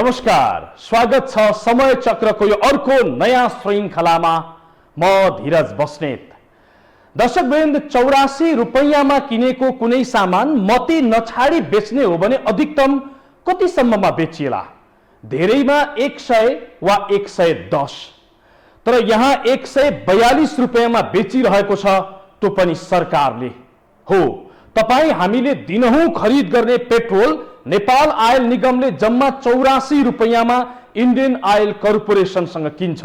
नमस्कार, स्वागत छ समय चक्रको यो अर्को नयाँ श्रृङ्खलामा। म धीरज बस्नेत। दर्शकवृन्द, 84 रुपैयाँमा किनेको कुनै सामान मती नछाडी बेच्ने हो भने अधिकतम कतिसम्ममा बेचिएला? धेरैमा 100 वा 110, तर यहाँ 142 रुपैयाँमा बेचिरहेको छ, त्यो पनि सरकारले। हो, तपाईँ हामीले दिनहुँ खरिद गर्ने पेट्रोल नेपाल आयल निगमले जम्मा 84 रुपैयाँमा इन्डियन आयल कर्पोरेसनसँग किन्छ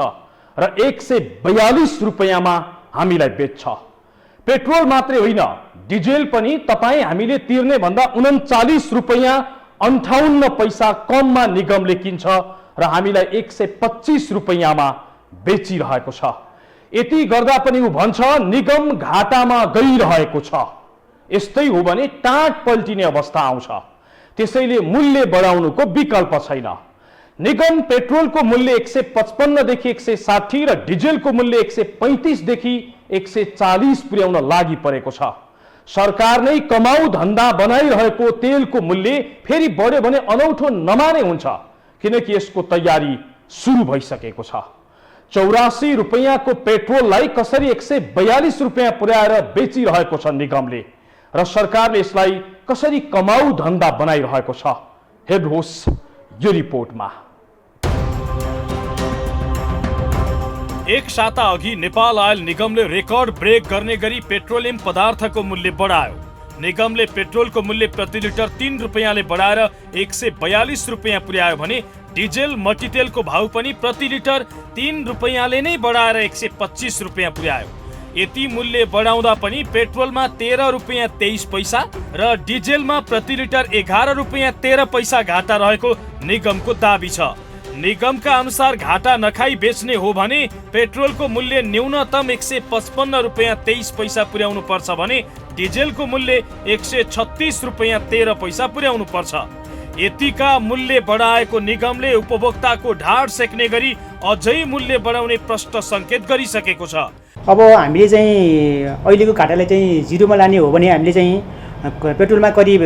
र 142 रुपैयाँमा हामीलाई बेच्छ। पेट्रोल मात्रै होइन, डिजेल पनि तपाईँ हामीले तिर्ने भन्दा 39 रुपैयाँ 58 पैसा कममा निगमले किन्छ र हामीलाई 125 रुपैयाँमा बेचिरहेको छ। यति गर्दा पनि उ भन्छ निगम घाटामा गइरहेको छ। यस्तै हो भने टाँट पल्टिने अवस्था आउँछ। त्यसैले मूल्य बढाउनुको विकल्प छैन। निगम पेट्रोलको मूल्य 155 देखि 160 र डिजेलको मूल्य 135 देखि 140 पुर्याउन लागि परेको छ। सरकार नै कमाउ धन्दा बनाइरहेको तेलको मूल्य फेरि बढ्यो भने अनौठो नमाने हुन्छ, किनकि यसको तयारी सुरु भइसकेको छ। 84 रुपैयाँको पेट्रोललाई कसरी 142 रुपैयाँ पुर्याएर बेचिरहेको छ निगमले र सरकारले यसलाई कसरी कमाउ धन्दा बनाइरहेको छ, हेर्नुहोस् यो रिपोर्टमा। एक साता अघि नेपाल आयल निगमले रेकर्ड ब्रेक गर्ने गरी पेट्रोलियम पदार्थको मूल्य बढायो। निगमले पेट्रोलको मूल्य प्रति लिटर 3 रुपैयाँले बढाएर 142 रुपैयाँ पुर्यायो भने डिजेल मट्टीतेलको भाउ पनि प्रति लिटर 3 रुपैयाँले नै बढाएर 125 रुपैयाँ पुर्यायो। यति मूल्य बढाउँदा पनि पेट्रोलमा 13 रुपैयाँ 23 पैसा र डिजेलमा प्रति लिटर 11 रुपैयाँ 13 पैसा घाटा रहेको निगमको दाबी छ। निगमका अनुसार घाटा नखाई बेच्ने हो भने पेट्रोलको मूल्य न्यूनतम 155 रुपैयाँ 23 पैसा पुर्याउनु पर्छ भने डिजेलको मूल्य 136 रुपैयाँ 13 पैसा पुर्याउनु पर्छ। यतिका मूल्य बढाएको निगमले उपभोक्ताको ढाड सेक्ने गरी अझै मूल्य बढाउने प्रश्न सङ्केत गरिसकेको छ। अब हामीले चाहिँ अहिलेको घाटालाई चाहिँ जिरोमा लाने हो भने हामीले चाहिँ पेट्रोलमा करिब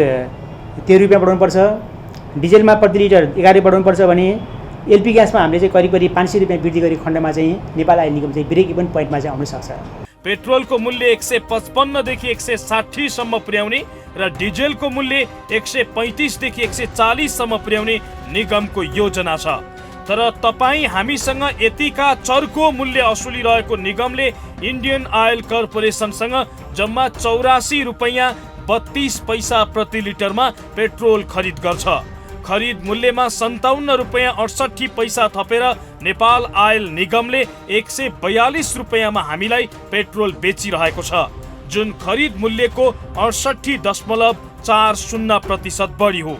13 रुपैयाँ बढाउनुपर्छ, डिजेलमा प्रति लिटर 11 बढाउनुपर्छ भने एलपी ग्यासमा हामीले चाहिँ करिब 500 रुपैयाँ वृद्धि गरी खण्डमा चाहिँ नेपाल आयल निगम चाहिँ ब्रेक इभन पोइन्टमा चाहिँ आउन सक्छ। पेट्रोलको मूल्य 155 देखि 160 सम्म पुर्याउने र डिजेलको मूल्य 135 देखि 140 सम्म पुर्याउने निगमको योजना छ। तर तपाईँ हामीसँग यतिका चर्को मूल्य असुलिरहेको निगमले इन्डियन आयल कर्पोरेसनसँग जम्मा 84 रुपैयाँ 32 पैसा प्रति लिटरमा पेट्रोल खरिद गर्छ। खरिद मूल्यमा 57 रुपैयाँ 68 पैसा थपेर नेपाल आयल निगमले 142 रुपैयाँमा हामीलाई पेट्रोल बेचिरहेको छ, जुन खरिद मूल्यको 68.40% बढी हो।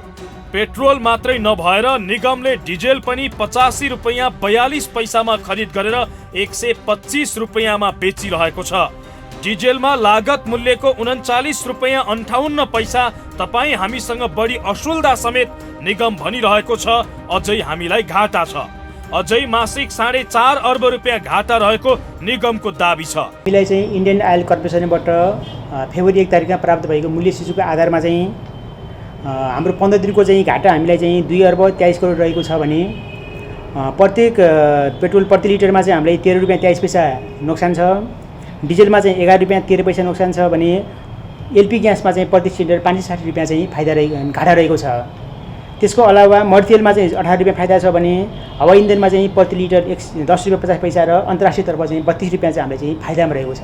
पेट्रोल मात्रै नभएर निगमले डिजेल पनि 85 रुपैयाँ 42 पैसामा खरिद गरेर 125 रुपैयाँमा बेचिरहेको छ। डिजेलमा लागत मूल्यको 39 रुपैयाँ 58 पैसा तपाईँ हामीसँग बढी असुल्दा समेत निगम भनिरहेको छ अझै हामीलाई घाटा छ। अझै मासिक 4.5 अर्ब रुपैयाँ घाटा रहेको निगमको दाबी छ। हामीलाई चाहिँ इन्डियन आयल कर्पोरेसनबाट फेब्रुअरी 1 तारिकमा प्राप्त भएको मूल्य सूचीको आधारमा चाहिँ हाम्रो 15 दिनको चाहिँ घाटा हामीलाई चाहिँ 2 अर्ब 23 करोड रहेको छ भने प्रत्येक पेट्रोल प्रति लिटरमा चाहिँ हामीलाई 13 रुपैयाँ 23 पैसा नोक्सान छ, डिजेलमा चाहिँ 11 रुपैयाँ 13 पैसा नोक्सान छ भने एलपी ग्यासमा चाहिँ प्रति सिलिन्डर 560 रुपैयाँ चाहिँ घाटा रहेको छ। त्यसको अलावा मट्टीतेलमा चाहिँ 18 रुपैयाँ फाइदा छ भने हवाई इन्धनमा चाहिँ प्रति लिटर 10 रुपैयाँ 50 पैसा र अन्तर्राष्ट्रिय तर्फ चाहिँ 32 रुपैयाँ चाहिँ हामीलाई चाहिँ फाइदामा रहेको छ।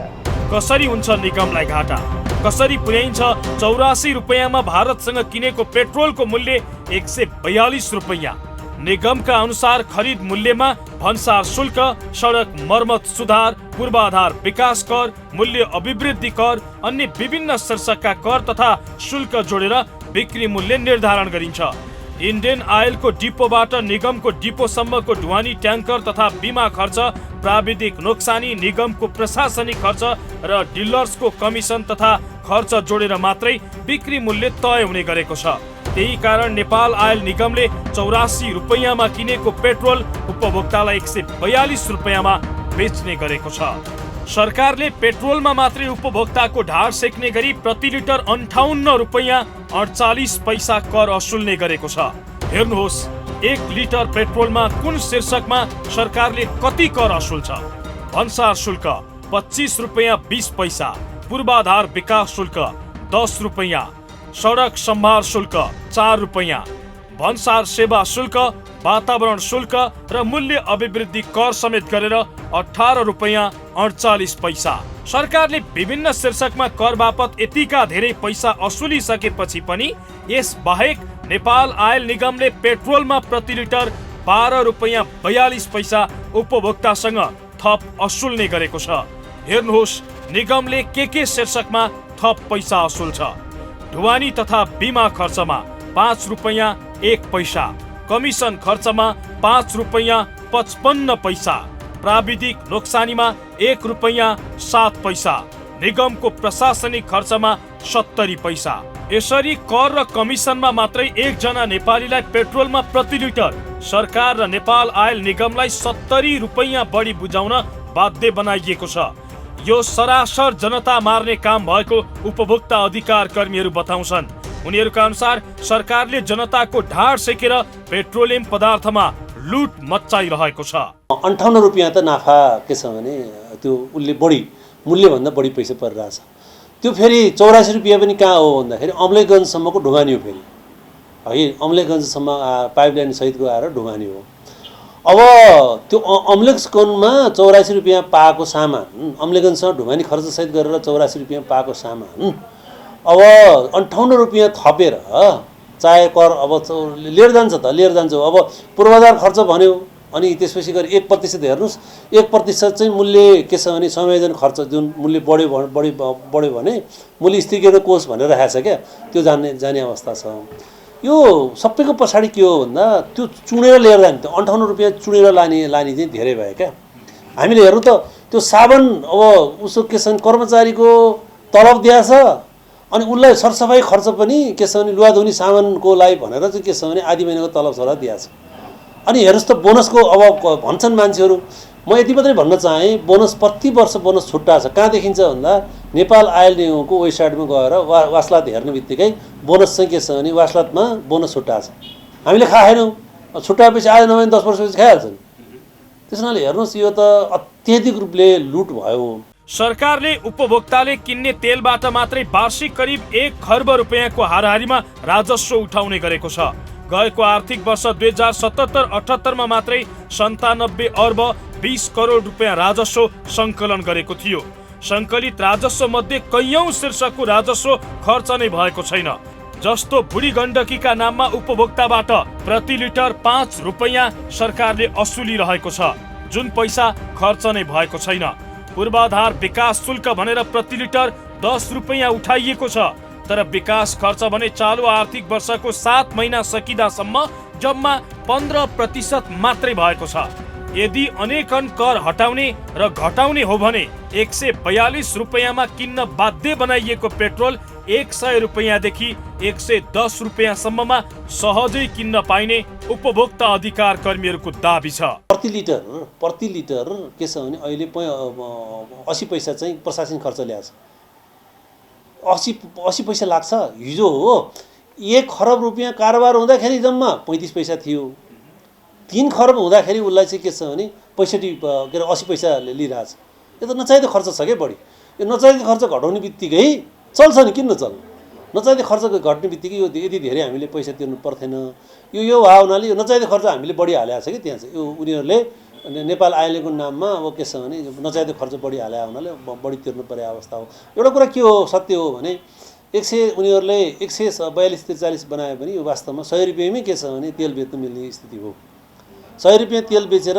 कसरी हुन्छ निगमलाई घाटा? कसरी पुर्याइन्छ 84 रुपैयाँमा भारतसँग किनेको पेट्रोलको मूल्य 142 रुपैयाँ? निगमका अनुसार खरिद मूल्यमा भन्सार शुल्क, सडक मर्मत सुधार, पूर्वाधार विकास कर, मूल्य अभिवृद्धि कर, अन्य विभिन्न शीर्षकका कर तथा शुल्क जोडेर बिक्री मूल्य निर्धारण गरिन्छ। इन्डियन आयलको डिपोबाट निगमको डिपोसम्मको ढुवानी ट्याङ्कर तथा बिमा खर्च, प्राविधिक नोक्सानी, निगमको प्रशासनिक खर्च र डिलर्सको कमिसन तथा खर्च जोडेर मात्रै बिक्री मूल्य तय हुने गरेको छ। त्यही कारण नेपाल आयल निगमले 84 रुपैयाँमा किनेको पेट्रोल उपभोक्तालाई 142 रुपैयाँमा बेच्ने गरेको छ। सरकारले पेट्रोलमा मात्रै उपभोक्ताको ढाड सेक्ने गरी प्रति लिटर 58 रुपैयाँ 48 पैसा कर असुल्ने गरेको छ। हेर्नुहोस् 1 लिटर पेट्रोलमा कुन शीर्षकमा सरकारले कति कर असुल्छ? भन्सार शुल्क 25 रुपैयाँ 20 पैसा, पूर्वाधार विकास शुल्क 10 रुपैयाँ, सडक सम्भार शुल्क 4 रुपैयाँ, भन्सार सेवा शुल्क, वातावरण शुल्क र मूल्य अभिवृद्धि कर समेत गरेर 18 रुपैयाँ 48 पैसा। सरकारले विभिन्न शीर्षकमा कर बापत यतिका धेरै पैसा असुलिसकेपछि पनि यस बाहेक नेपाल आयल निगमले पेट्रोलमा प्रति लिटर 12 रुपैयाँ 42 पैसा उपभोक्तासँग थप असुल्ने गरेको छ। हेर्नुहोस् निगमले के शीर्षकमा थप पैसा असुल्छ। ढुवानी तथा बीमा खर्चमा 5 रुपैयाँ 1 पैसा, कमिसन खर्चमा 5 रुपैयाँ 55 पैसा, प्राविधिक नोक्सानीमा 1 रुपैयाँ 7 पैसा, निगमको प्रशासनिक खर्चमा 70 पैसा। यसरी कर र कमिसनमा मात्रै एकजना नेपालीलाई पेट्रोलमा प्रति लिटर सरकार र नेपाल आयल निगमलाई 70 रुपैयाँ बढी बुझाउन बाध्य बनाइएको छ। यो सरासर जनता मार्ने काम भएको उपभोक्ता अधिकार कर्मीहरू बताउँछन्। उनीहरूका अनुसार सरकारले जनताको ढाड सेकेर पेट्रोलियम पदार्थमा लुट मच्चाइरहेको छ। 58 रुपैयाँ त नाफा के छ भने त्यो उसले बढी मूल्यभन्दा बढी पैसा परिरहेछ। त्यो फेरि 84 रुपैयाँ पनि कहाँ हो भन्दाखेरि अम्लेखगञ्जसम्मको ढुवानी हो। फेरि है अम्लेखगञ्जसम्म पाइपलाइन सहितको आएर ढुवानी हो। अब त्यो अम्लेखगञ्जमा 84 रुपैयाँ पाएको सामान, अम्लेखगञ्जसँग ढुवानी खर्च सहित गरेर 84 रुपैयाँ पाएको सामान अब 58 रुपैयाँ थपेर चाहे कर अब लिएर जान्छ त लिएर जान्छ। अब पूर्वाधार खर्च भन्यो अनि त्यसपछि गरी 1% हेर्नुहोस्, 1% चाहिँ मूल्य के छ भने संयोजन खर्च जुन मूल्य बढ्यो भने मूल्य स्थिरीकरण कोष भनेर राखेको छ क्या, त्यो जाने अवस्था छ। यो सबैको पछाडि के हो भन्दा त्यो चुनेर लिएर जाने, त्यो 58 रुपैयाँ चुनेर लाने चाहिँ धेरै भयो क्या। हामीले हेर्नु त त्यो साबन अब उसो के छ भने कर्मचारीको तलब दिएछ अनि उसलाई सरसफाइ खर्च पनि के छ भने लुगा धुने सामानको लागि भनेर चाहिँ के छ भने आधी महिनाको तलब सर दिएछ। अनि हेर्नुहोस् त बोनसको अब भन्छन् मान्छेहरू, म यति मात्रै भन्न चाहेँ बोनस प्रति वर्ष बोनस छुट्टा छ। कहाँ देखिन्छ भन्दा नेपाल आयल निगमको वेबसाइटमा गएर वासलात हेर्ने बित्तिकै बोनस चाहिँ के छ भने वासलातमा बोनस छुट्टा छ। हामीले खाएनौँ, छुट्टाएपछि आज नभए 10 वर्षपछि खाइहाल्छन्। त्यस कारणले हेर्नुहोस् यो त अत्यधिक रूपले लुट भयो। सरकारले उपभोक्ताले किन्ने तेलबाट मात्रै वार्षिक करिब 1 खर्ब रुपैयाँको हाराहारीमा राजस्व उठाउने गरेको छ। गएको आर्थिक वर्ष 2077-78 मा मात्रै 97 अर्ब 20 करोड रुपैयाँ राजस्व सङ्कलन गरेको थियो। सङ्कलित राजस्व मध्ये कैयौं शीर्षकको राजस्व खर्च नै भएको छैन। जस्तो बुढी गण्डकीका नाममा उपभोक्ताबाट प्रति लिटर 5 रुपैयाँ सरकारले असुलिरहेको छ, जुन पैसा खर्च नै भएको छैन। पूर्वाधार विकास शुल्क भनेर प्रति लिटर 10 रुपैयाँ उठाइएको छ, तर विकास खर्च भने चालु आर्थिक वर्षको 7 महिना सकिदासम्म जम्मा 15% मात्रै भएको छ। यदि अनेकन कर हटाउने र घटाउने हो भने 142 रुपैयाँमा किन्न बाध्य बनाइएको पेट्रोल 100 रुपैयाँदेखि 110 रुपैयाँसम्ममा सहजै किन्न पाइने उपभोक्ता अधिकार कर्मीहरूको दाबी छ। प्रति लिटर के छ भने अहिले 80 पैसा चाहिँ प्रशासनिक खर्च ल्याएको छ। 80 पैसा लाग्छ। हिजो हो 1 खरब रुपैयाँ कारोबार हुँदाखेरि जम्मा 35 पैसा थियो। 3 खरब हुँदाखेरि उसलाई चाहिँ के छ भने 80 पैसा लिइरहेछ। यो त नचाहिँदो खर्च छ क्या बढी। यो नचाहिँदो खर्च घटाउने बित्तिकै चल्छ नि, किन नचल्नु? नचाहिँदो खर्च घट्ने बित्तिकै यो यति धेरै हामीले पैसा तिर्नु पर्थेन। यो भए हुनाले यो नचाहिँदो खर्च हामीले बढी हालेको छ कि त्यहाँ चाहिँ यो उनीहरूले नेपाल आयलेको नाममा अब के छ भने नचाहिँदो खर्च बढी हालेको हुनाले बढी तिर्नु पर्ने अवस्था हो। एउटा कुरा के हो सत्य हो भने 100 उनीहरूले 142-43 बनायो भने यो वास्तवमा 100 रुपैयाँमै के छ भने तेल बेच्न मिल्ने स्थिति हो। 100 रुपैयाँ तेल बेचेर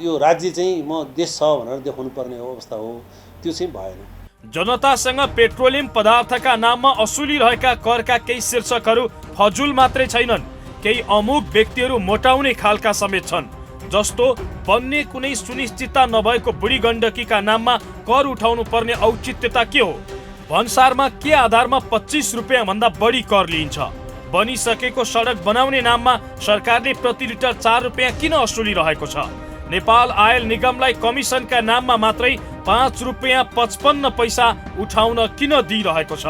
यो राज्य चाहिँ म देश छ भनेर देखाउनु पर्ने अवस्था हो, त्यो चाहिँ भएन। जनतासँग पेट्रोलियम पदार्थका नाममा असुलिरहेका करका केही शीर्षकहरू फजुल मात्रै छैनन्, केही अमुक व्यक्तिहरू मोटाउने खालका समेत छन्। जस्तो बन्ने कुनै सुनिश्चितता नभएको बुढी गण्डकीका नाममा कर उठाउनु पर्ने औचित्यता के हो? भन्सारमा के आधारमा 25 रुपैयाँ भन्दा बढी कर लिइन्छ? बनिसकेको सडक बनाउने नाममा सरकारले प्रति लिटर 4 रुपैयाँ किन असुलिरहेको छ? नेपाल आयल निगमलाई कमिसनका नाममा मात्रै 5 रुपैयाँ 55 पैसा उठाउन किन दिइरहेको छ?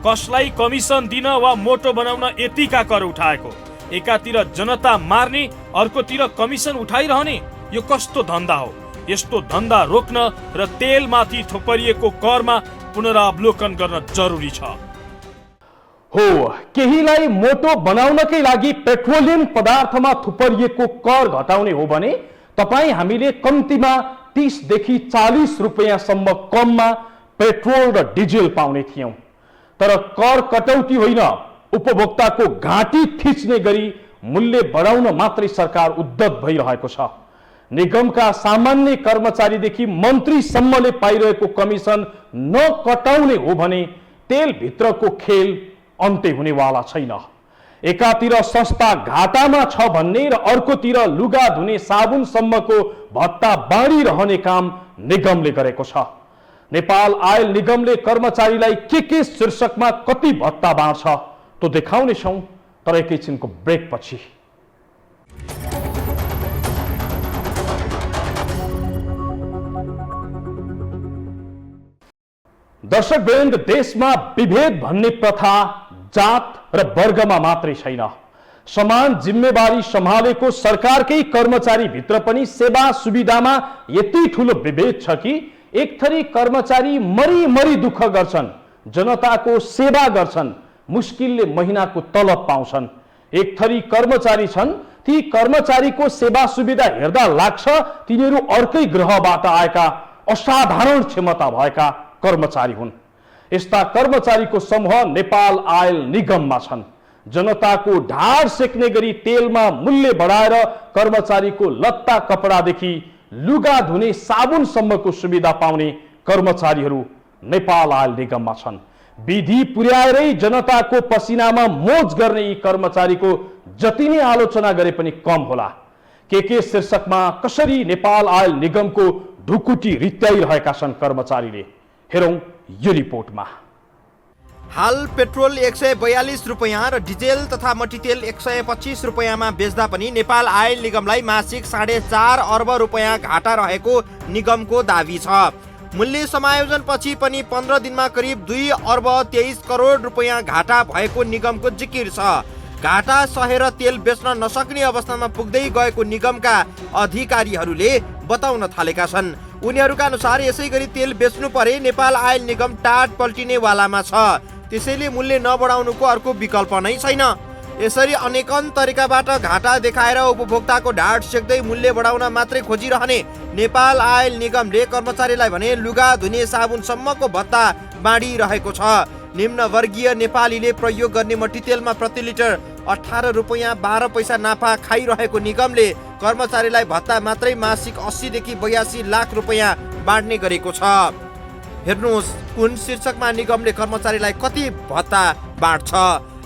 कसलाई कमिसन दिन वा मोटो बनाउन यतिका कर उठाएको? एकातिर जनता मार्ने अर्कोतिर कमिसन उठाइरहने यो कस्तो धन्दा हो? यस्तो धन्दा रोक्न र तेलमाथि थोपरिएको करमा पुनरावलोकन गर्न जरुरी छ। हो, केहीलाई मोटो बनाउनकै लागि पेट्रोलियम पदार्थमा थुपरिएको कर घटाउने हो भने तपाईँ हामीले कम्तीमा 30 देखि 40 रुपैयाँसम्म कममा पेट्रोल र डिजेल पाउने थियौं। तर कर कटौती होइन, उपभोक्ताको घाँटी थिच्ने गरी मूल्य बढाउन मात्रै सरकार उद्यत भइरहेको छ। निगमका सामान्य कर्मचारीदेखि मन्त्रीसम्मले पाइरहेको कमिसन नकटाउने हो भने तेलभित्रको खेल अन्त्य हुनेवाला छैन। एकातिर संस्था घाटामा छ भन्ने र अर्कोतिर लुगा धुने साबुनसम्मको भत्ता बाँडिरहने काम निगमले गरेको छ। नेपाल आयल निगमले कर्मचारीलाई के शीर्षकमा कति भत्ता बाँड्छ त्यो देखाउनेछौँ, तर एकैछिनको ब्रेक पछि। दर्शकवृन्द, देशमा विभेद भन्ने प्रथा जात र वर्गमा मात्रै छैन। समान जिम्मेवारी सम्हालेको सरकारकै कर्मचारी भित्र पनि सेवा सुविधामा यति ठुलो विभेद छ कि एक थरी कर्मचारी मरी दुःख गर्छन्, जनताको सेवा गर्छन्, मुस्किलले महिनाको तलब पाउँछन्। एक थरी कर्मचारी छन्, ती कर्मचारीको सेवा सुविधा हेर्दा लाग्छ तिनीहरू अर्कै ग्रहबाट आएका असाधारण क्षमता भएका कर्मचारी हुन्। यस्ता कर्मचारीको समूह नेपाल आयल निगममा छन्। जनताको ढाड सेक्ने गरी तेलमा मूल्य बढाएर कर्मचारीको लत्ता कपडादेखि लुगा धुने साबुनसम्मको सुविधा पाउने कर्मचारीहरू नेपाल आयल निगममा छन्। विधि पुर्याएरै जनताको पसिनामा मोज गर्ने यी कर्मचारीको जति नै आलोचना गरे पनि कम होला। के शीर्षकमा कसरी नेपाल आयल निगमको ढुकुटी रित्याइरहेका छन् कर्मचारीले, हेरौं यो रिपोर्टमा। हाल पेट्रोल 142 रुपैयाँ र डिजेल तथा मट्टीतेल 125 रुपैयाँमा बेच्दा पनि नेपाल आयल निगमलाई मासिक 4.5 अर्ब रुपैयाँ घाटा रहेको निगमको दाबी छ। मूल्य समायोजन पछि पनि 15 दिनमा करिब 2 अर्ब 23 करोड रुपैयाँ घाटा भएको निगमको जिकिर छ। घाटा सहेर तेल बेच्न नसक्ने अवस्थामा पुग्दै गएको निगमका अधिकारीहरूले बताउन थालेका छन्। उनीहरूका अनुसार यसै गरी तेल बेच्नु परे नेपाल आयल निगम टाट पल्टिने वालामा छ। त्यसैले मूल्य नबढाउनुको अर्को विकल्प नै छैन। यसरी अनेकन तरिकाबाट घाटा देखाएर उपभोक्ताको ढाड सेक्दै मूल्य बढाउन मात्रै खोजिरहने नेपाल आयल निगमले कर्मचारीलाई भने लुगा धुने साबुनसम्मको भत्ता बाँडिरहेको छ। निम्न वर्गीय नेपालीले प्रयोग गर्ने मट्टीतेलमा प्रति लिटर 18 रुपैयाँ 12 पैसा नाफा खाइरहेको निगमले कर्मचारीलाई भत्ता मात्रै मासिक 80 देखि 82 लाख रुपैयाँ बाँड्ने गरेको छ। हेर्नुहोस् कुन शीर्षकमा निगमले कर्मचारीलाई कति भत्ता बाँड्छ।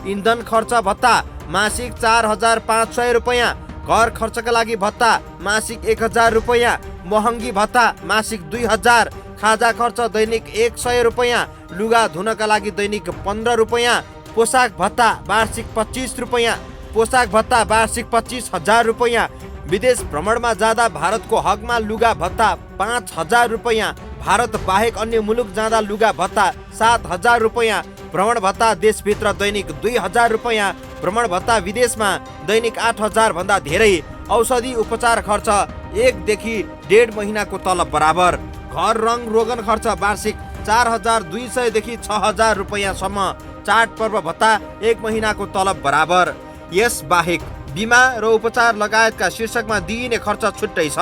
इन्धन खर्च भत्ता मासिक 4500 रुपैयाँ, घर खर्चका लागि भत्ता मासिक 1000 रुपैयाँ, महँगी भत्ता मासिक 2000, खाजा खर्च दैनिक 100 रुपैयाँ, लुगा धुनका लागि दैनिक 15 रुपैयाँ, पोसाक भत्ता वार्षिक 25 रुपैयाँ, पोसाक भत्ता वार्षिक 25,000 रुपैयाँ, विदेश भ्रमणमा जाँदा भारतको हकमा लुगा भत्ता 5000 रुपैयाँ, भारत बाहेक अन्य मुलुक जाँदा लुगा भत्ता 7000 रुपैयाँ, भ्रमण भत्ता देशभित्र दैनिक 2000 रुपैयाँ, भ्रमण भत्ता विदेशमा दैनिक 8000 भन्दा धेरै, औषधि उपचार खर्च 1 देखि 1.5 महिनाको तलब बराबर, घर रङ रोगन खर्च वार्षिक 4200 देखि 6000 रुपैयाँसम्म, चाडपर्व भत्ता 1 महिनाको तलब बराबर। यस बाहेक बिमा र उपचार लगायतका शीर्षकमा दिइने खर्च छुट्टै छ।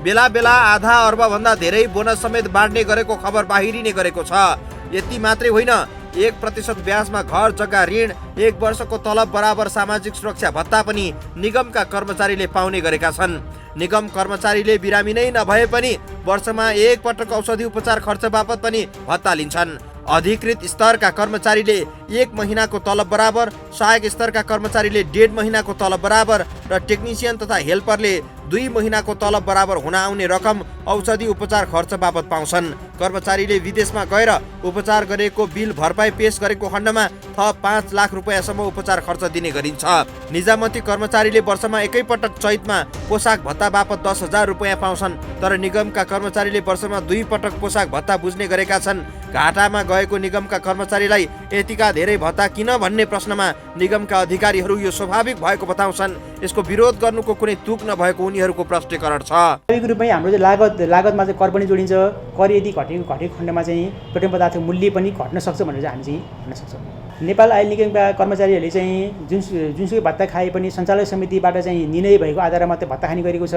बेला बेला आधा अर्ब भन्दा धेरै बोनस समेत बाँड्ने गरेको खबर बाहिरिने गरेको छ। यति मात्रै होइन, 1% ब्याजमा घर जग्गा ऋण, 1 वर्षको तलब बराबर सामाजिक सुरक्षा भत्ता पनि निगमका कर्मचारीले पाउने गरेका छन्। निगम कर्मचारीले बिरामी नै नभए पनि वर्षमा 1 पटक औषधि उपचार खर्च बापत पनि भत्ता लिन्छन्। अधिकृत स्तरका कर्मचारीले 1 महिनाको तलब बराबर, सहायक स्तरका कर्मचारीले 1.5 महिनाको तलब बराबर र टेक्निसियन तथा हेल्परले 2 महिनाको तलब बराबर हुन आउने रकम औषधि उपचार खर्च बापत पाउँछन्। कर्मचारीले विदेशमा गएर उपचार गरेको बिल भरपाई पेश गरेको खण्डमा थप 5 लाख रुपैयाँसम्म उपचार खर्च दिने गरिन्छ। निजामती कर्मचारीले वर्षमा एकैपटक चैतमा पोसाक भत्ता बापत 10,000 रुपैयाँ पाउँछन्, तर निगमका कर्मचारीले वर्षमा 2 पटक पोसाक भत्ता बुझ्ने गरेका छन्। घाटामा गएको निगमका कर्मचारीलाई यतिका धेरै भत्ता किन भन्ने प्रश्नमा निगमका अधिकारीहरू यो स्वाभाविक भएको बताउँछन्। यसको विरोध गर्नुको कुनै तुक नभएको उनीहरूको प्रश्नीकरण छ। स्वाभाविक रूपमै हाम्रो चाहिँ लागतमा चाहिँ कर पनि जोडिन्छ। कर यदि घटेको खण्डमा चाहिँ पेट्रोल पदार्थको मूल्य पनि घट्न सक्छ भनेर चाहिँ हामी चाहिँ भन्न सक्छौँ। नेपाल आयल निगमका कर्मचारीहरूले चाहिँ जुनसुकै भत्ता खाए पनि सञ्चालक समितिबाट चाहिँ निर्णय भएको आधारमा मात्रै भत्ता खाने गरेको छ।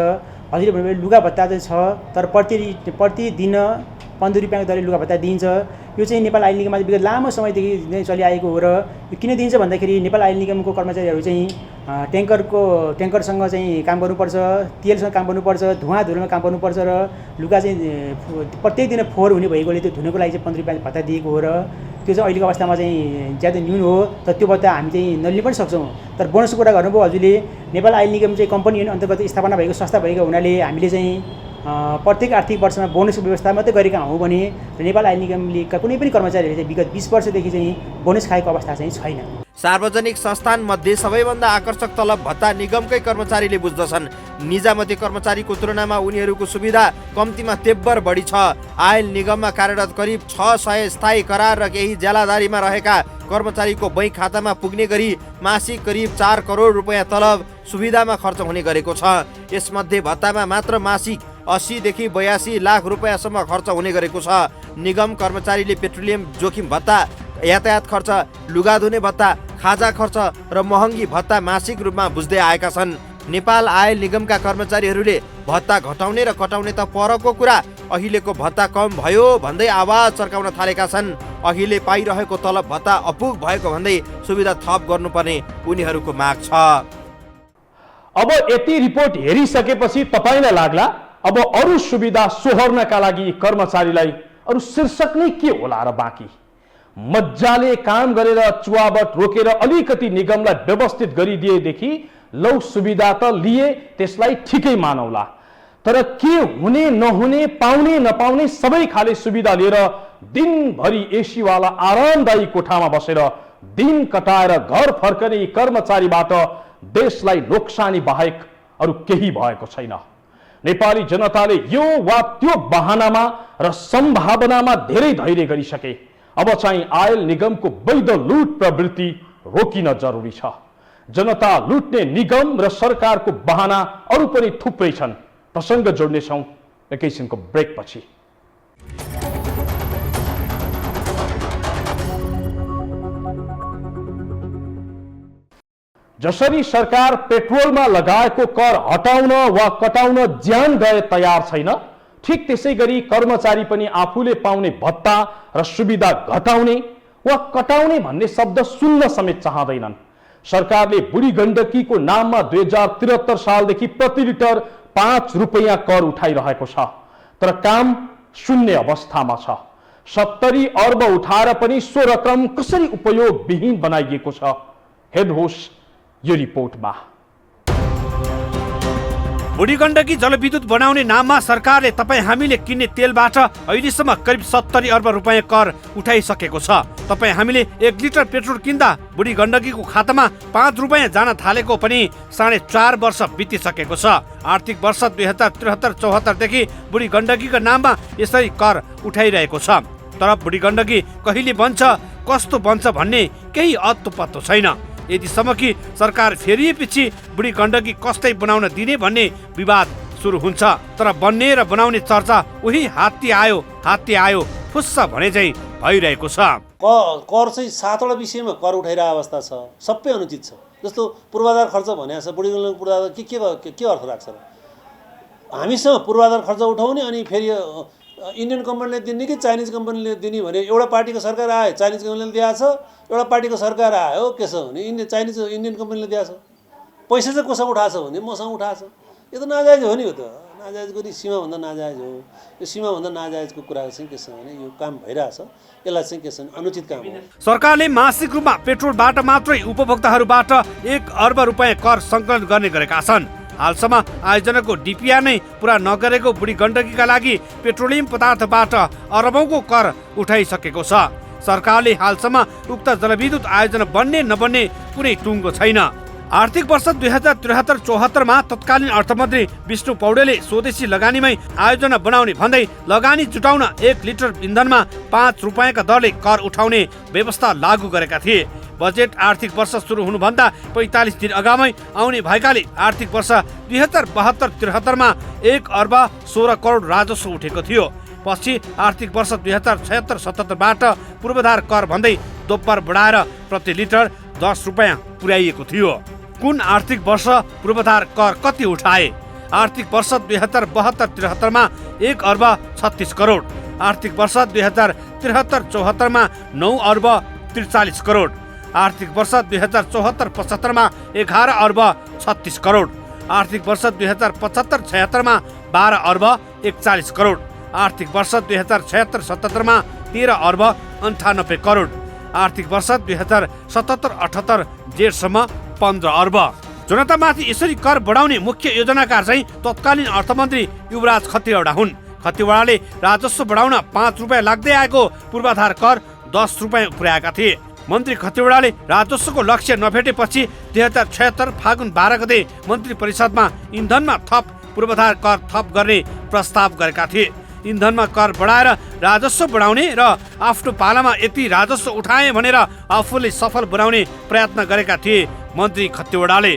हजुरले भन्नुभयो लुगा भत्ता चाहिँ छ, तर प्रतिदिन 15 रुपियाँको दरले लुगा भत्ता दिइन्छ। यो चाहिँ नेपाल आयल निगममा विगत लामो समयदेखि चलिआएको हो र यो किन दिइन्छ भन्दाखेरि नेपाल आयल निगमको कर्मचारीहरू चाहिँ ट्याङ्करसँग चाहिँ काम गर्नुपर्छ, तेलसँग काम गर्नुपर्छ, धुवाधुलोमा काम गर्नुपर्छ र लुगा चाहिँ प्रत्येक दिन फोहोर हुने भएकोले त्यो धुनको लागि चाहिँ 15 रुपियाँ भत्ता दिएको हो र त्यो चाहिँ अहिलेको अवस्थामा चाहिँ ज्यादा न्यून हो। तर त्यो भत्ता हामी चाहिँ नलिन पनि सक्छौँ। तर बोनसको कुरा गर्नुभयो हजुरले, नेपाल आयल निगम चाहिँ कम्पनी युनियन अन्तर्गत स्थापना भएको संस्था भएको हुनाले हामीले चाहिँ प्रत्येक आर्थिक वर्षमा बोनसको व्यवस्था मात्रै गरेका हौँ भने नेपाल आयल निगमले कुनै पनि कर्मचारीहरूले चाहिँ विगत 20 वर्षदेखि चाहिँ बोनस खाएको अवस्था चाहिँ छैन। सार्वजनिक संस्थान मध्ये सबैभन्दा आकर्षक तलब भत्ता निगमकै कर्मचारीले बुझ्दछन्। निजामती कर्मचारीको तुलनामा उनीहरूको सुविधा कम्तीमा तेब्बर बढी छ। आयल निगममा कार्यरत करिब 600 स्थायी करार र केही ज्यालादारीमा रहेका कर्मचारीको बैंक खातामा पुग्ने गरी मासिक करिब 4 करोड रुपैयाँ तलब सुविधामा खर्च हुने गरेको छ। यसमध्ये भत्तामा मात्र मासिक 80 देखि 82 लाख रुपैयाँसम्म खर्च हुने गरेको छ। निगम कर्मचारीले पेट्रोलियम जोखिम भत्ता, यातायात खर्च, लुगा धुने भत्ता, खाजा खर्च र महँगी भत्ता मासिक रूपमा बुझ्दै आएका छन्। नेपाल आयल निगमका कर्मचारीहरूले भत्ता घटाउने र कटाउने त परको कुरा, अहिलेको भत्ता कम भयो भन्दै आवाज चर्काउन थालेका छन्। अहिले पाइरहेको तलब भत्ता अपुग भएको भन्दै सुविधा थप गर्नुपर्ने उनीहरूको माग छ। अब यति रिपोर्ट हेरिसकेपछि तपाईलाई लाग्ला अब अरू सुविधा सोहोर्नका लागि कर्मचारीलाई अरू शीर्षक नै के होला र बाँकी? मजाले काम गरेर चुवावट रोकेर अलिकति निगमलाई व्यवस्थित गरिदिएदेखि लौ सुविधा त लिए, त्यसलाई ठिकै मानौला। तर के हुने नहुने, पाउने नपाउने सबै खाले सुविधा लिएर दिनभरि एसीवाला आरामदायी कोठामा बसेर दिन कटाएर घर फर्कने कर्मचारीबाट देशलाई नोक्सानी बाहेक अरू केही भएको छैन। नेपाली जनताले यो वा त्यो बहानामा र सम्भावनामा धेरै धैर्य गरिसके। अब चाहिँ आयल निगमको वैध लुट प्रवृत्ति रोकिन जरुरी छ। जनता लुट्ने निगम र सरकारको बहाना अरू पनि थुप्रै छन्। प्रसङ्ग जोड्नेछौँ एकैछिनको ब्रेकपछि। जसरी सरकार पेट्रोलमा लगाएको कर हटाउन वा कटाउन ज्यान गए तयार छैन, ठीक त्यसै गरी कर्मचारी पनि आफूले पाउने भत्ता र सुविधा घटाउने वा कटाउने भन्ने शब्द सुन्न समेत चाहँदैनन्। सरकारले बुढी गण्डकीको नाममा 2073 सालदेखि प्रति लिटर 5 रुपैयाँ कर उठाइरहेको छ, तर काम शून्य अवस्थामा छ। 70 अर्ब उठाएर पनि सो रकम कसरी उपयोगविहीन बनाइएको छ? हेर्नुहोस् यो रिपोर्टमा। बुढी गण्डकी जलविद्युत बनाउने नाममा सरकारले तपाईँ हामीले किन्ने तेलबाट अहिलेसम्म करिब 70 अर्ब रुपैयाँ कर उठाइसकेको छ। तपाईँ हामीले 1 लिटर पेट्रोल किन्दा बुढी गण्डकीको खातामा 5 रुपैयाँ जान थालेको पनि 4.5 वर्ष बितिसकेको छ। आर्थिक वर्ष 2073-74 देखि बुढी गण्डकीको नाममा यसरी कर उठाइरहेको छ। तर बुढी गण्डकी कहिले बन्छ, कस्तो बन्छ भन्ने केही अत्तो पत्तो छैन। यतिसम्म कि सरकार फेरिएपछि बुढी गण्डकी कस्तै बनाउन दिने भन्ने विवाद सुरु हुन्छ। तर बन्ने र बनाउने चर्चा उही हात्ती आयो फुस्स भने चाहिँ भइरहेको छ। कर चाहिँ 7वटा विषयमा कर उठाइरहेको अवस्था छ। सबै अनुचित छ। जस्तो पूर्वाधार खर्च भनेको छ, बुढी गण्डकी पूर्वाधार के अर्थ राख्छ र? हामीसँग पूर्वाधार खर्च उठाउने अनि फेरि इन्डियन कम्पनीले दिने कि चाइनिज कम्पनीले दिने भने एउटा पार्टीको सरकार आयो, चाइनिज कम्पनीले दिएको छ, एउटा पार्टीको सरकार आयो के छ भने इन्डियन कम्पनीले दिएको छ। पैसा चाहिँ कोसँग उठाएको छ भने मसँग उठाएको छ। यो त नाजायज हो नि। यो त नाजायजको नि सीमाभन्दा नाजायज हो। यो सीमाभन्दा नाजायजको कुरा चाहिँ के छ भने यो काम भइरहेछ, यसलाई चाहिँ के छ भने अनुचित काम हो। सरकारले मासिक रूपमा पेट्रोलबाट मात्रै उपभोक्ताहरूबाट 1 अर्ब रुपैयाँ कर सङ्कलन गर्ने गरेका छन्। हालसम्म आयोजनाको डिपिआर नै पुरा नगरेको बुढी गण्डकीका लागि पेट्रोलियम पदार्थबाट अरबौंको कर उठाइसकेको छ। सरकारले हालसम्म उक्त जलविद्युत आयोजना बन्ने नबन्ने कुनै टुङ्गो छैन। आर्थिक वर्ष 2073-74 तत्कालीन अर्थमन्त्री विष्णु पौडेलले स्वदेशी लगानीमै आयोजना बनाउने भन्दै लगानी जुटाउन 1 लिटर इन्धनमा 5 रुपियाँका दरले कर उठाउने व्यवस्था लागू गरेका थिए। बजेट आर्थिक वर्ष सुरु हुनुभन्दा 45 दिन अगावै आउने भएकाले आर्थिक वर्ष 2072-73 1 अर्ब 16 करोड राजस्व उठेको थियो। पछि आर्थिक वर्ष 2076-77बाट पूर्वाधार कर भन्दै दोब्बर बढाएर प्रति लिटर 10 रुपियाँ पुर्याइएको थियो। कुन आर्थिक वर्ष पूर्वाधार कर कति उठाए? आर्थिक वर्ष 2072-73 1 अर्ब 36 करोड, आर्थिक वर्ष 2073-74 9 अर्ब 43 करोड, आर्थिक वर्ष 2074-75 11 अर्ब 36 करोड, आर्थिक वर्ष 2075-76 12 अर्ब 41 करोड, आर्थिक वर्ष 2076-77 13 अर्ब 98 करोड, आर्थिक वर्ष 2077-78 जेठसम्म 15 अर्ब। जनतामाथि यसरी कर बढाउने मुख्य योजनाकार चाहिँ तत्कालीन अर्थमन्त्री युवराज खतिवडा हुन्। खतिवडाले राजस्व बढाउन 5 रुपियाँ लाग्दै आएको पूर्वाधार कर 10 रुपियाँ पुर्याएका थिए। मन्त्री खतिवडाले राजस्वको लक्ष्य नभेटेपछि 2076 फागुन 12 गते मन्त्री परिषदमा इन्धनमा थप पूर्वाधार कर थप गर्ने प्रस्ताव गरेका थिए। इन्धनमा कर बढाएर राजस्व बढाउने र आफ्नो पालामा यति राजस्व उठाए भनेर आफूले सफल बनाउने प्रयत्न गरेका थिए मन्त्री खतिवडाले।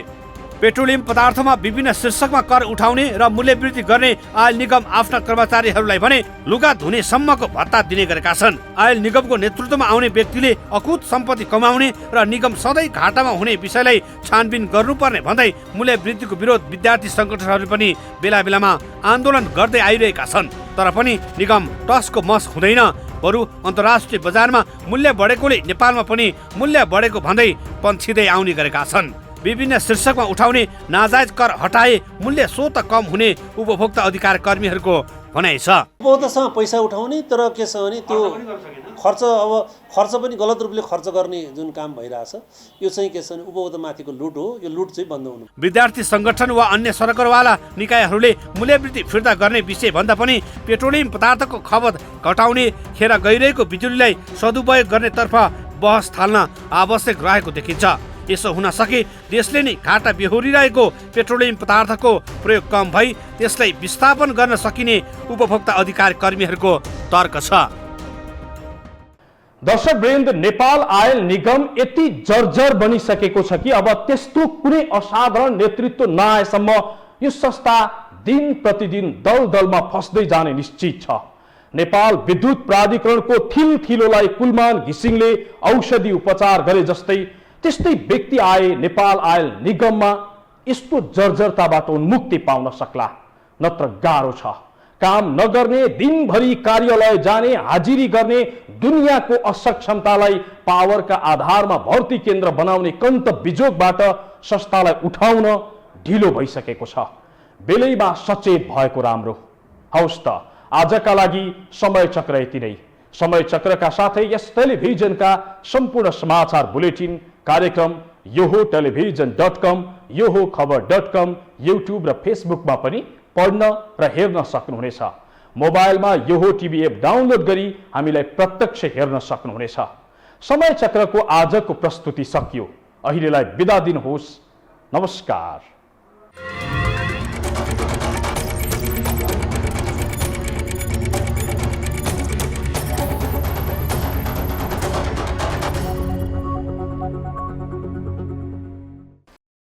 पेट्रोलियम पदार्थमा विभिन्न शीर्षकमा कर उठाउने र मूल्य वृद्धि गर्ने आयल निगम आफ्ना कर्मचारीहरूलाई भने लुगा धुने सम्मको भत्ता दिने गरेका छन्। आयल निगमको नेतृत्वमा आउने व्यक्तिले अकुत सम्पत्ति कमाउने र निगम सधैँ घाटामा हुने विषयलाई छानबिन गर्नुपर्ने भन्दै मूल्य वृद्धिको विरोध विद्यार्थी सङ्गठनहरूले पनि बेला बेलामा आन्दोलन गर्दै आइरहेका छन्। तर पनि निगम टसको मस हुँदैन, बरु अन्तर्राष्ट्रिय बजारमा मूल्य बढेकोले नेपालमा पनि मूल्य बढेको भन्दै पन्छिँदै आउने गरेका छन्। विभिन्न शीर्षकमा उठाउने नाजायज कर हटाए मूल्य स्वत कम हुने उपभोक्ता अधिकार कर्मीहरूको भनाइ छ। उपभोक्तासँग पैसा उठाउने, तर के छ भने त्यो खर्च पनि गलत रूपले खर्च गर्ने जुन काम भइरहेछ, यो चाहिँ के छ भने उपभोक्तामाथिको लुट हो। यो लुट चाहिँ बन्द हुनु। विद्यार्थी सङ्गठन वा अन्य सरकारवाला निकायहरूले मूल्यवृद्धि फिर्ता गर्ने विषय भन्दा पनि पेट्रोलियम पदार्थको खपत घटाउने खेर गइरहेको बिजुलीलाई सदुपयोग गर्नेतर्फ बहस थाल्न आवश्यक रहेको देखिन्छ। यसो हुन सके देशले नै घाटा बेहोरिरहेको पेट्रोलियम पदार्थको प्रयोग कम भई त्यसलाई विस्थापन गर्न सकिने उपभोक्ता अधिकार कर्मीहरूको तर्क छ। दर्शकवृन्द, नेपाल आयल निगम यति जर्जर बनिसकेको छ कि अब त्यस्तो कुनै असाधारण नेतृत्व नआएसम्म यो संस्था दिन प्रतिदिन दलदलमा फस्दै जाने निश्चित छ। नेपाल विद्युत प्राधिकरणको थिलथिलोलाई कुलमान घिसिङले औषधि उपचार गरे जस्तै त्यस्तै व्यक्ति आए नेपाल आयल निगममा यस्तो जर्जरताबाट उन्मुक्ति पाउन सक्ला, नत्र गाह्रो छ। काम नगर्ने, दिनभरि कार्यालय जाने, हाजिरी गर्ने, दुनियाँको असक्षमतालाई पावरका आधारमा भर्ती केन्द्र बनाउने कन्त बिजोगबाट संस्थालाई उठाउन ढिलो भइसकेको छ। बेलैमा सचेत भएको राम्रो। हौस् त, आजका लागि समय चक्र यति नै। समय चक्रका साथै यस टेलिभिजनका सम्पूर्ण समाचार बुलेटिन कार्यक्रम योहो टेलिभिजन.com, योहो खबर.com, युट्युब र फेसबुकमा पनि पढ्न र हेर्न सक्नुहुनेछ। मोबाइलमा योहो टिभी एप डाउनलोड गरी हामीलाई प्रत्यक्ष हेर्न सक्नुहुनेछ। समय चक्रको आजको प्रस्तुति सकियो। अहिलेलाई बिदा दिनुहोस्। नमस्कार।